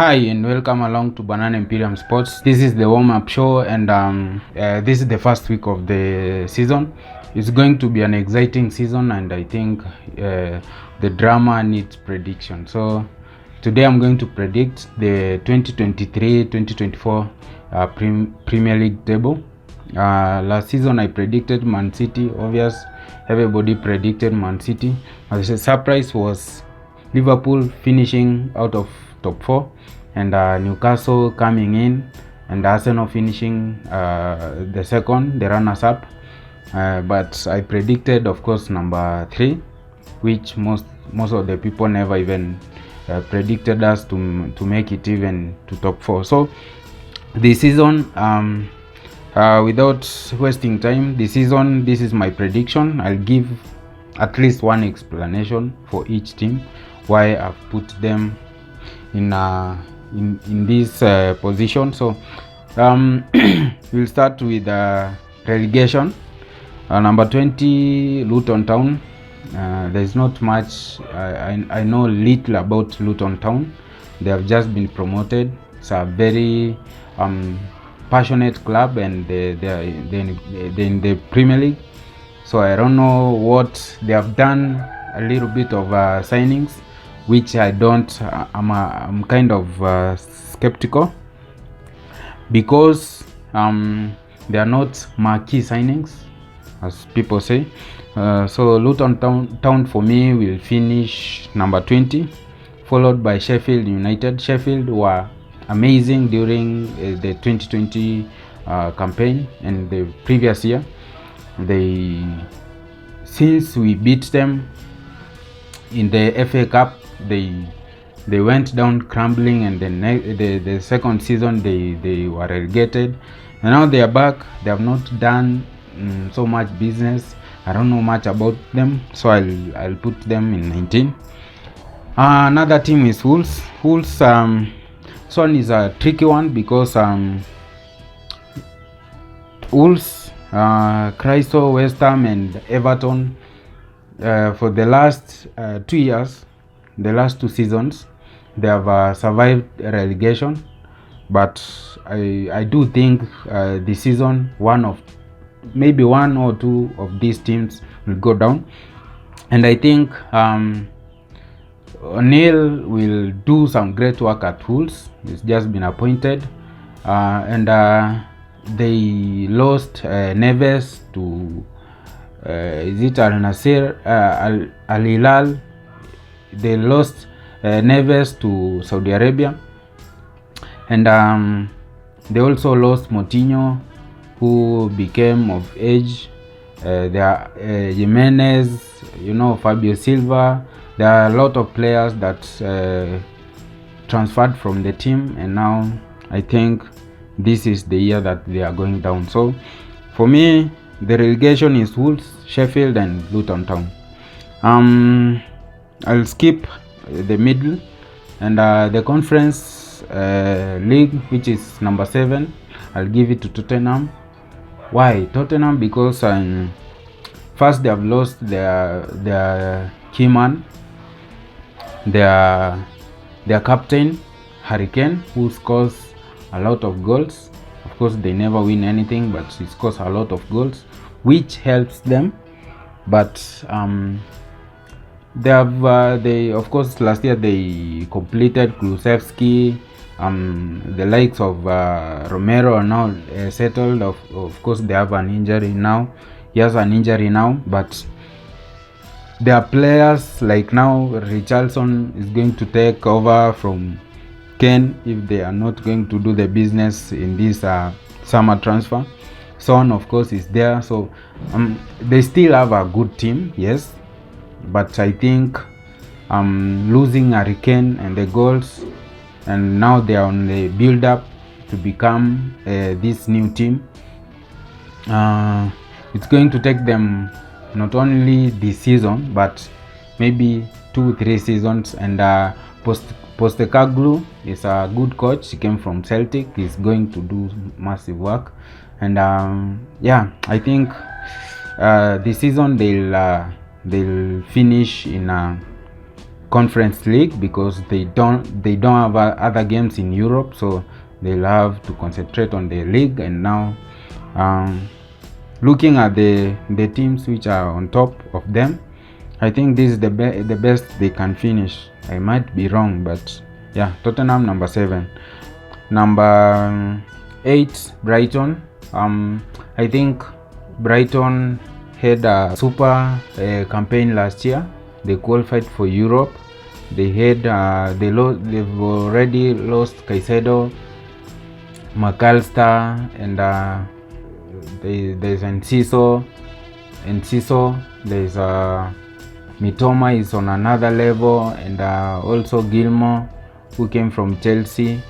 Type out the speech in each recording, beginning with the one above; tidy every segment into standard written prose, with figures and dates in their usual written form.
Hi and welcome along to Banana Imperium Sports. This is the warm-up show and this is the first week of the season. It's going to be an exciting season and I think the drama needs prediction. So today I'm going to predict the 2023-2024 Premier League table. Last season I predicted Man City. Obvious, everybody predicted Man City. The surprise was Liverpool finishing out of top 4 and Newcastle coming in and Arsenal finishing the second, the runners up. But I predicted, of course, number 3, which most of the people never even predicted us to make it even to top 4. So this season, without wasting time, this is my prediction. I'll give at least one explanation for each team why I've put them in this position. So we'll start with relegation. Number 20, Luton Town. There's not much. I know little about Luton Town. They have just been promoted. It's a very passionate club and they're in the Premier League. So I don't know what they have done. A little bit of signings, which I don't. I'm kind of skeptical because they are not marquee signings, as people say. So Luton Town for me will finish number 20, followed by Sheffield United. Sheffield were amazing during the 2020 campaign and the previous year. Since we beat them in the FA Cup, they went down crumbling, and then the second season they were relegated, and now they are back. They have not done so much business. I don't know much about them, so I'll put them in 19. Another team is Wolves. Wolves, this one is a tricky one because Wolves, Crystal, West Ham and Everton, for the last 2 years, the last 2 seasons, they have survived relegation. But I do think this season maybe one or two of these teams will go down, and I think O'Neill will do some great work at Wolves. He's just been appointed, and they lost Neves to is it Al Nassr, Al Hilal. They lost Neves to Saudi Arabia, and they also lost Moutinho, who became of age. There are Jimenez, Fabio Silva. There are a lot of players that transferred from the team, and now I think this is the year that they are going down. So for me, the relegation is Wolves, Sheffield and Luton Town. I'll skip the middle and the Conference League, which is number 7. I'll give it to Tottenham. Why Tottenham? Because first they have lost their key man, their captain Harry Kane, who scores a lot of goals. Of course, they never win anything, but he scores a lot of goals, which helps them. But they of course last year they completed Kulusevski. The likes of Romero are now settled. Of course, they have an injury now. He has an injury now, but there are players like now Richarlison is going to take over from Kane if they are not going to do the business in this summer transfer. Son, of course, is there. So they still have a good team, yes, but I think losing Harry Kane and the goals, and now they are on the build up to become this new team. It's going to take them not only this season but maybe 2-3 seasons. And Postecoglou is a good coach. He came from Celtic. He's going to do massive work, and I think this season they'll finish in Conference League because they don't have other games in Europe, so they'll have to concentrate on the league. And now looking at the teams which are on top of them, I think this is the best they can finish. I might be wrong, but yeah, Tottenham number 7. Number 8, Brighton. I think Brighton had a super campaign last year. They qualified for Europe. They had they've already lost Caicedo, McAllister, and there's Enciso. There's Mitoma is on another level, and also Gilmour, who came from Chelsea.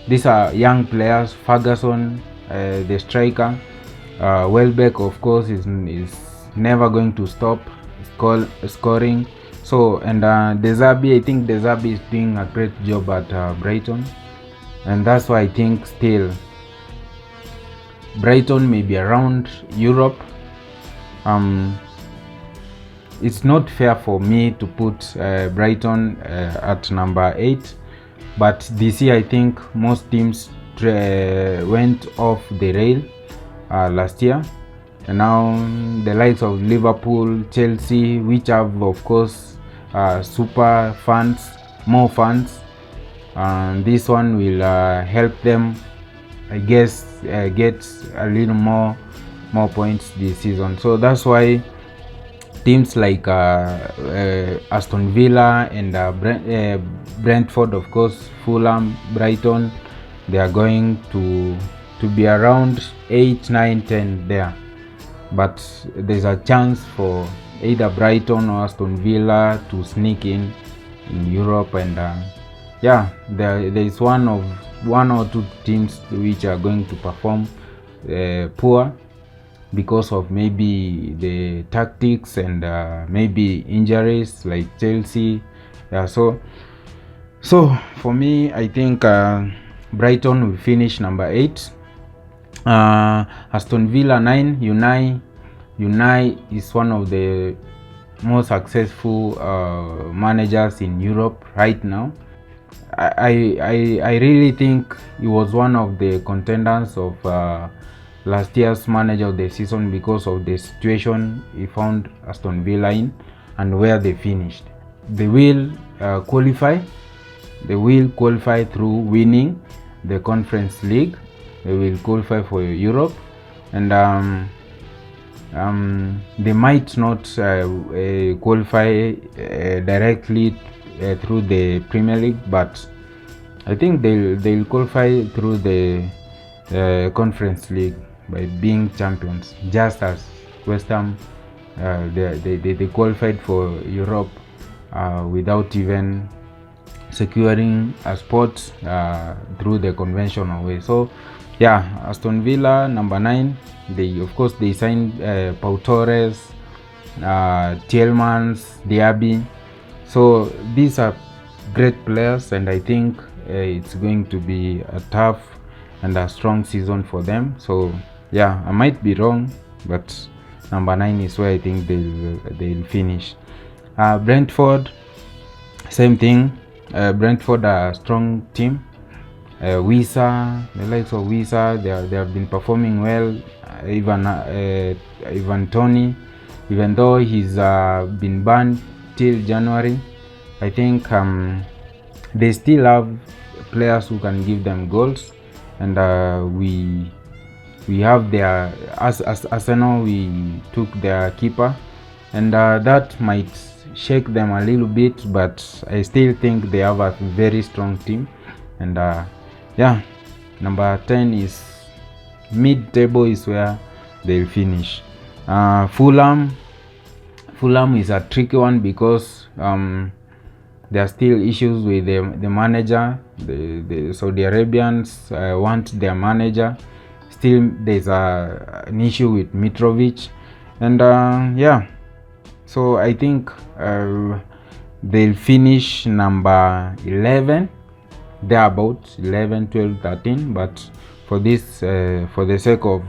These are young players. Ferguson, the striker. Welbeck, of course, is never going to stop scoring. So, and De Zerbi, I think De Zerbi is doing a great job at Brighton, and that's why I think still Brighton may be around Europe. It's not fair for me to put Brighton at number 8, but this year I think most teams went off the rail last year, and now the likes of Liverpool, Chelsea, which have of course super fans, more fans, this one will help them, I guess, get a little more points this season. So that's why teams like Aston Villa and Brentford, of course, Fulham, Brighton, they are going to be around 8, 9, 10 there. But there's a chance for either Brighton or Aston Villa to sneak in Europe, and yeah, there is one or two teams which are going to perform poor because of maybe the tactics and maybe injuries, like Chelsea. Yeah, so for me, I think Brighton will finish number 8. Aston Villa 9. Unai is one of the most successful managers in Europe right now. I really think he was one of the contenders of last year's manager of the season because of the situation he found Aston Villa in and where they finished. They will qualify. They will qualify through winning the Conference League. They will qualify for Europe, and they might not qualify directly through the Premier League, but I think they'll qualify through the Conference League by being champions, just as West Ham they qualified for Europe without even securing a spot through the conventional way. So yeah, Aston Villa number 9. They signed Pau Torres, Tielemans, Diaby. So these are great players, and I think it's going to be a tough and a strong season for them. So yeah, I might be wrong, but number 9 is where I think they'll finish. Brentford, same thing. Brentford are a strong team. Wisa, the likes of Wisa, they have been performing well. Ivan Toney, even though he's been banned till January, I think they still have players who can give them goals, and we have their as Arsenal, we took their keeper, and that might shake them a little bit, but I still think they have a very strong team. And yeah, number 10 is mid-table, is where they'll finish. Fulham is a tricky one because there are still issues with the manager. The Saudi Arabians want their manager. Still, there's an issue with Mitrovic, and yeah, so I think they'll finish number 11, thereabouts 11, 12, 13. But for this, for the sake of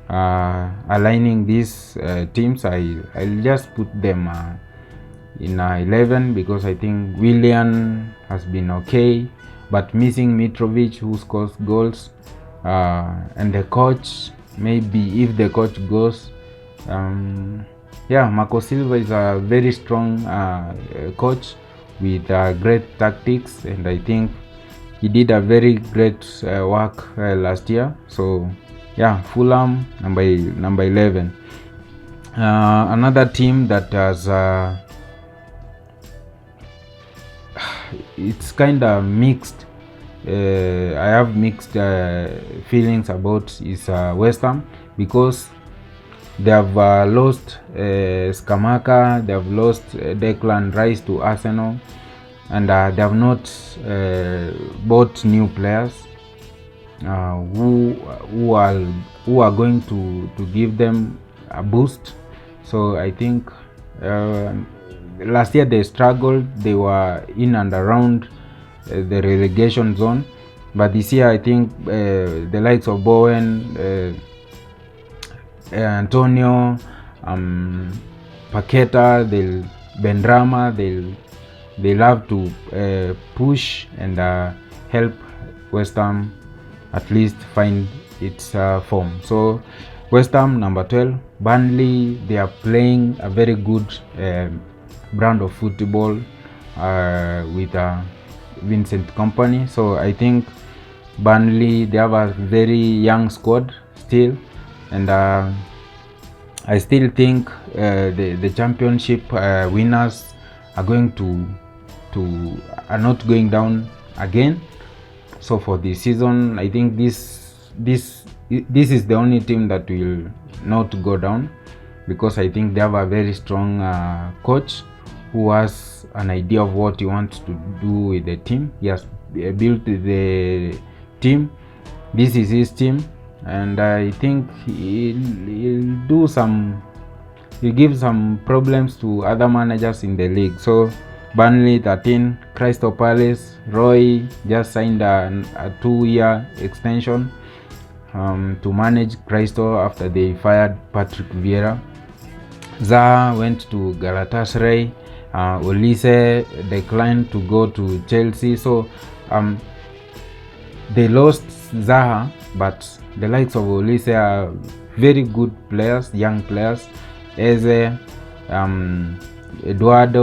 aligning these teams, I'll just put them in 11 because I think Willian has been okay, but missing Mitrovic who scores goals, and the coach, maybe if the coach goes, Marco Silva is a very strong coach with great tactics, and I think he did a very great work last year. So yeah, Fulham number 11. Another team that has it's kind of mixed. I have mixed feelings about is West Ham, because they have lost Skamaka, they have lost Declan Rice to Arsenal, and they have not bought new players who are going to give them a boost. So I think last year they struggled, they were in and around the relegation zone, but this year I think the likes of Bowen, Antonio, Paqueta, Benrahma, they'll have to push and help West Ham at least find its form. So West Ham number 12. Burnley, they are playing a very good brand of football with Vincent Kompany. So I think Burnley, they have a very young squad still, and I still think the championship winners are going are not going down again. So for this season, I think this is the only team that will not go down, because I think they have a very strong coach who has an idea of what he wants to do with the team. He has built the team. This is his team, and I think he'll give some problems to other managers in the league. So Burnley 13. Crystal Palace, Roy just signed a 2-year extension to manage Crystal after they fired Patrick Vieira. Zaha went to Galatasaray. Olise declined to go to Chelsea. So they lost Zaha, but the likes of Olise are very good players, young players. Eze, Edward,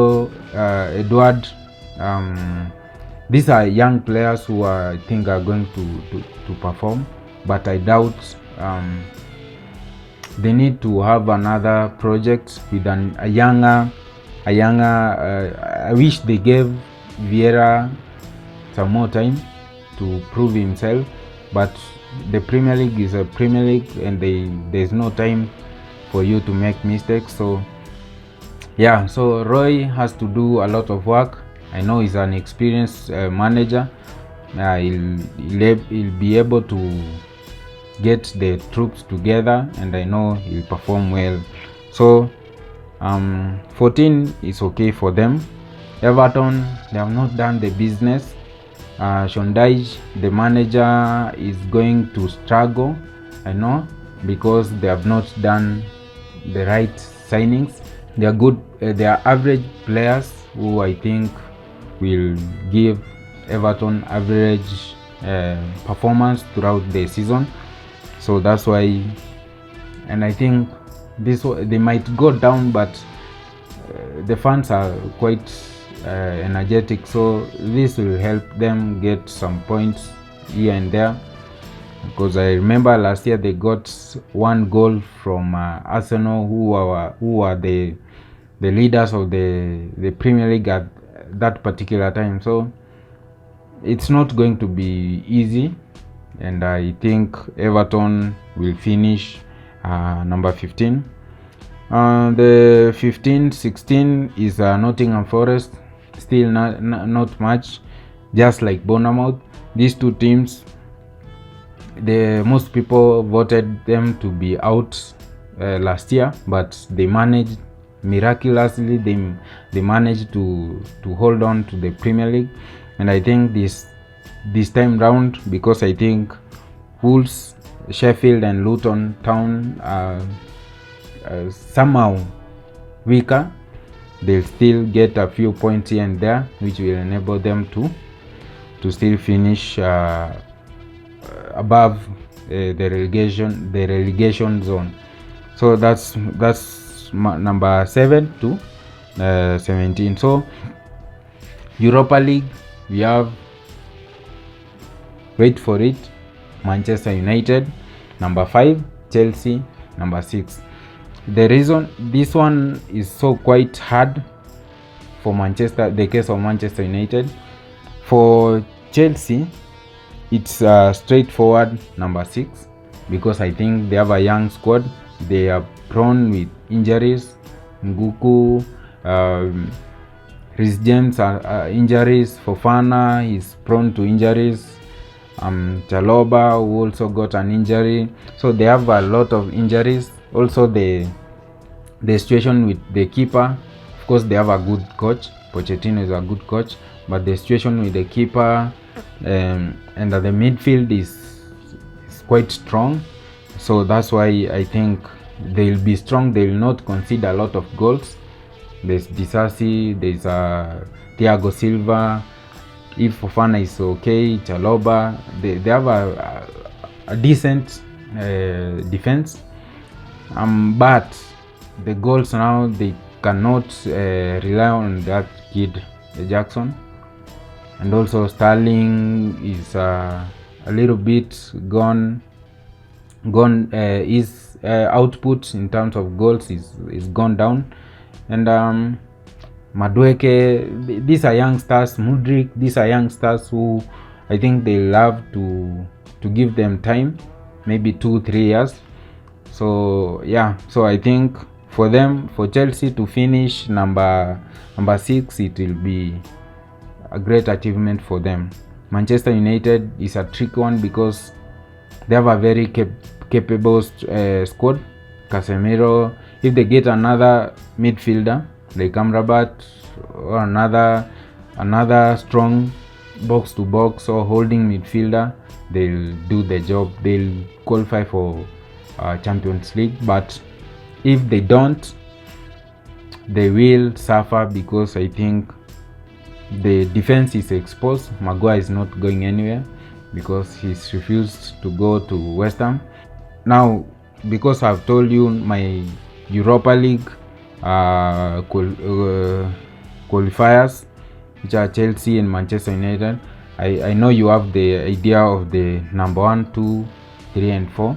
these are young players who I think are going to perform, but I doubt they need to have another project with a younger. I wish they gave Vieira some more time to prove himself, but the Premier League is a Premier League, and there's no time for you to make mistakes. So yeah, so Roy has to do a lot of work. I know he's an experienced manager. He'll be able to get the troops together, and I know he'll perform well. So 14 is okay for them. Everton, they have not done the business. Sean Dyche, the manager, is going to struggle, I know, because they have not done the right signings. They are good, they are average players who I think will give Everton average performance throughout the season. So that's why, and I think they might go down, but the fans are quite energetic, so this will help them get some points here and there, because I remember last year they got 1 goal from Arsenal, who are the leaders of the Premier League at that particular time. So it's not going to be easy, and I think Everton will finish number 15. The 15-16 is Nottingham Forest. Still not much, just like Bournemouth. These two teams, most people voted them to be out last year, but they managed miraculously. They managed to hold on to the Premier League, and I think this time round, because I think Wolves, Sheffield, and Luton Town are somehow weaker. they'll still get a few points here and there, which will enable them to still finish above the relegation zone. So that's number 7 to 17. So Europa League, we have, wait for it, Manchester United number 5, Chelsea number 6. The reason this one is so quite hard for the case of Manchester United. For Chelsea, it's straightforward number 6, because I think they have a young squad. They are prone with injuries. Nguku, Reece James injuries. Fofana is prone to injuries. Chalobah, who also got an injury. So they have a lot of injuries. Also the situation with the keeper, of course they have a good coach. Pochettino is a good coach, but the situation with the keeper and the midfield is quite strong. So that's why I think they'll be strong. They will not concede a lot of goals. There's Disasi, there's Thiago Silva. If Fofana is okay, Chalobah, they have a decent defense. But the goals now, they cannot rely on that kid Jackson, and also Sterling is a little bit gone. His output in terms of goals is gone down, and Madueke, these are youngsters. Mudryk, these are youngsters who I think they love to give them time, maybe 2-3 years. So yeah, so I think for Chelsea to finish number 6, it will be a great achievement for them. Manchester United is a tricky one because they have a very capable squad. Casemiro, if they get another midfielder like Amrabat or another strong box to box or holding midfielder, they'll do the job. They'll qualify for Champions League. But if they don't, they will suffer, because I think the defense is exposed. Maguire is not going anywhere because he's refused to go to West Ham. Now, because I've told you my Europa League qualifiers, which are Chelsea and Manchester United, I know you have the idea of the number 1, 2, 3 and 4.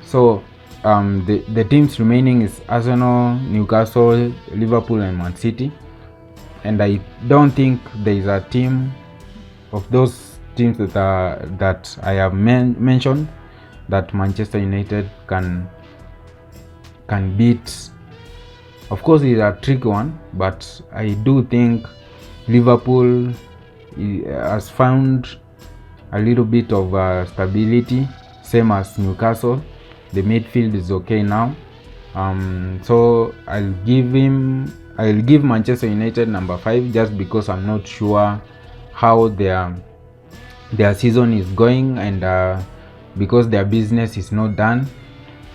So the teams remaining is Arsenal, Newcastle, Liverpool and Man City. And I don't think there is a team of those teams that I have mentioned that Manchester United can beat. Of course, it's a tricky one, but I do think Liverpool has found a little bit of stability, same as Newcastle. The midfield is okay now. So I'll give Manchester United number 5, just because I'm not sure how their season is going, and because their business is not done.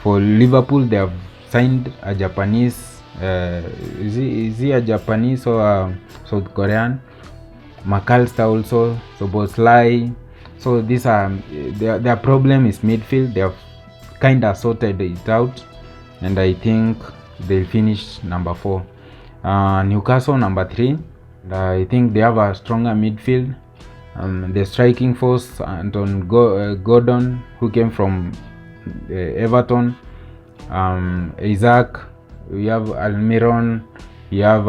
For Liverpool, they have signed a Japanese. Is he a Japanese or a South Korean? McAllister also, so Bosley. So these are their problem is midfield. They have kind of sorted it out, and I think they'll finish number 4. Newcastle number 3. I think they have a stronger midfield. The striking force, Anton Gordon, who came from Everton, Isaac, we have Almiron, we have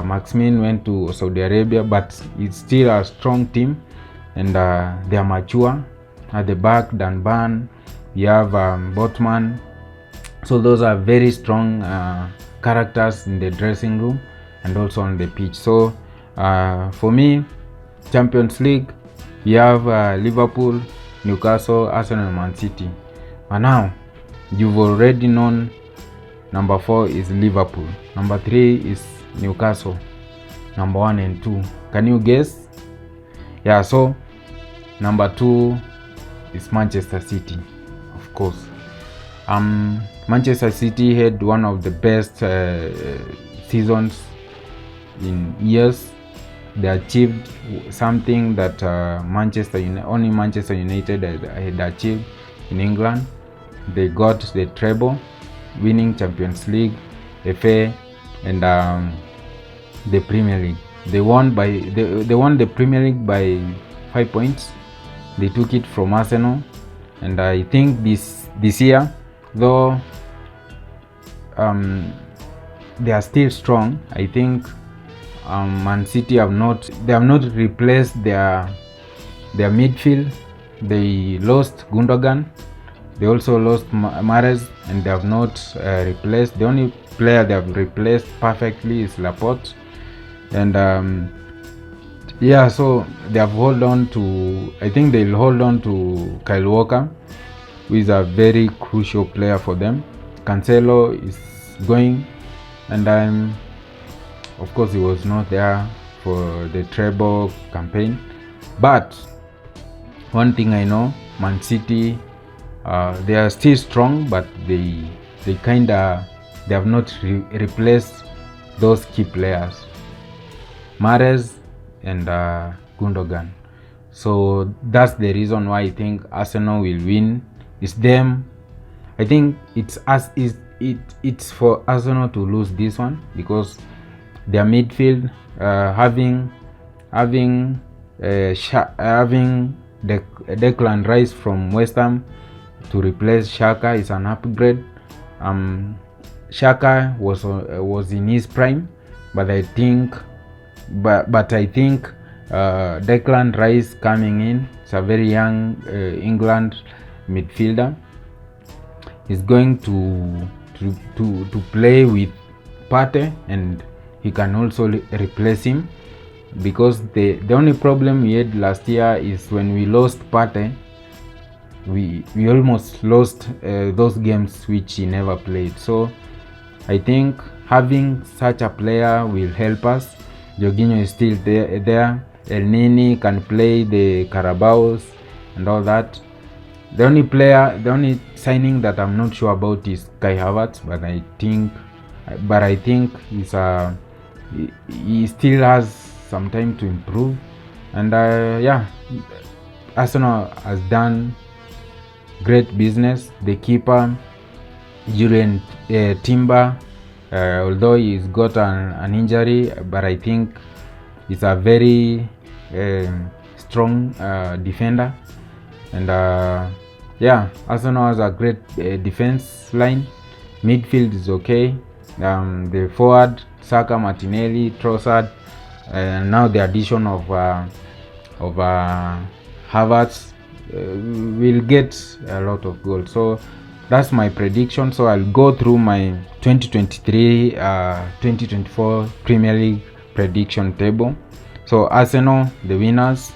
Maximin, went to Saudi Arabia, but it's still a strong team, and they are mature. At the back, Danban, we have Botman. So those are very strong characters in the dressing room and also on the pitch. So for me, Champions League, we have Liverpool, Newcastle, Arsenal and Man City. And now you've already known number 4 is Liverpool, number 3 is Newcastle, number 1 and 2. Can you guess? Yeah, so number 2 is Manchester City, of course. Manchester City had one of the best seasons in years. They achieved something that only Manchester United had achieved in England. They got the treble, winning Champions League, FA, and the Premier League. They won the Premier League by 5 points. They took it from Arsenal, and I think this year, though they are still strong, I think Man City have not replaced their midfield. They lost Gundogan. They also lost Mahrez, and they have not replaced. The only player they have replaced perfectly is Laporte, and so they have hold on to. I think they'll hold on to Kyle Walker, who is a very crucial player for them. Cancelo is going, and of course he was not there for the treble campaign. But one thing I know, Man City, they are still strong, but they have not replaced those key players, Mahrez and Gundogan. So that's the reason why I think Arsenal will win. It's them. I think it's for Arsenal to lose this one, because their midfield, having Declan Rice from West Ham to replace Xhaka is an upgrade. Xhaka was in his prime, but I think Declan Rice coming in, it's a very young England midfielder, is going to play with Partey, and he can also replace him, because the only problem we had last year is when we lost Partey, we almost lost those games which he never played. So I think having such a player will help us. Jorginho is still there. El Nini can play the Carabaos and all that. The only signing that I'm not sure about is Kai Havertz, but I think he still has some time to improve. And Arsenal has done great business. The keeper, Julian Timber, although he's got an injury, but I think he's a very strong defender. And Arsenal has a great defense line. Midfield is okay. The forward, Saka, Martinelli, Trossard, and now the addition of Havertz will get a lot of goals. So that's my prediction. So I'll go through my 2023-2024 Premier League prediction table. So Arsenal, the winners.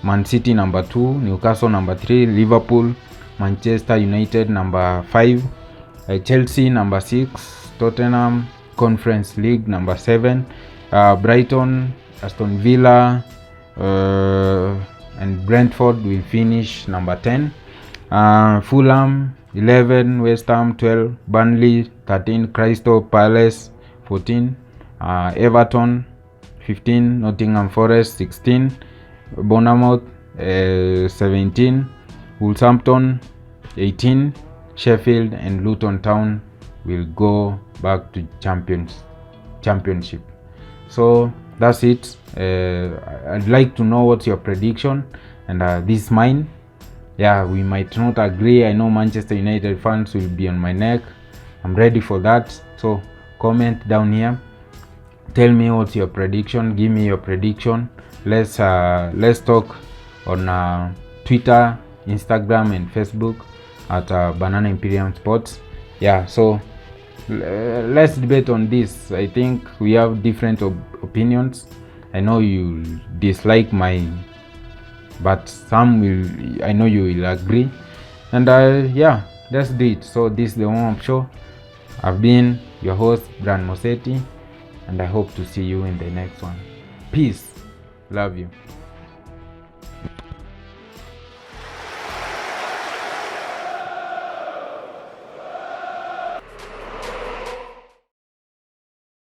Man City number 2, Newcastle number 3, Liverpool, Manchester United number 5, Chelsea number 6, Tottenham Conference League number 7, Brighton, Aston Villa, and Brentford will finish number 10, Fulham 11, West Ham 12, Burnley 13, Crystal Palace 14, Everton 15, Nottingham Forest 16, Bournemouth 17, Wolverhampton 18, Sheffield and Luton Town will go back to championship. So that's it. I'd like to know what's your prediction, and this is mine. We might not agree. I know Manchester United fans will be on my neck. I'm ready for that. So comment down here, tell me what's your prediction. Give me your prediction. Let's talk on Twitter, Instagram and Facebook at Banana Imperium Sports. So let's debate on this. I think we have different opinions. I know you dislike but some will. I know you will agree, and let's do it. So this is the warm-up show. I've been your host, Brian Mosetti, and I hope to see you in the next one. Peace. Love you.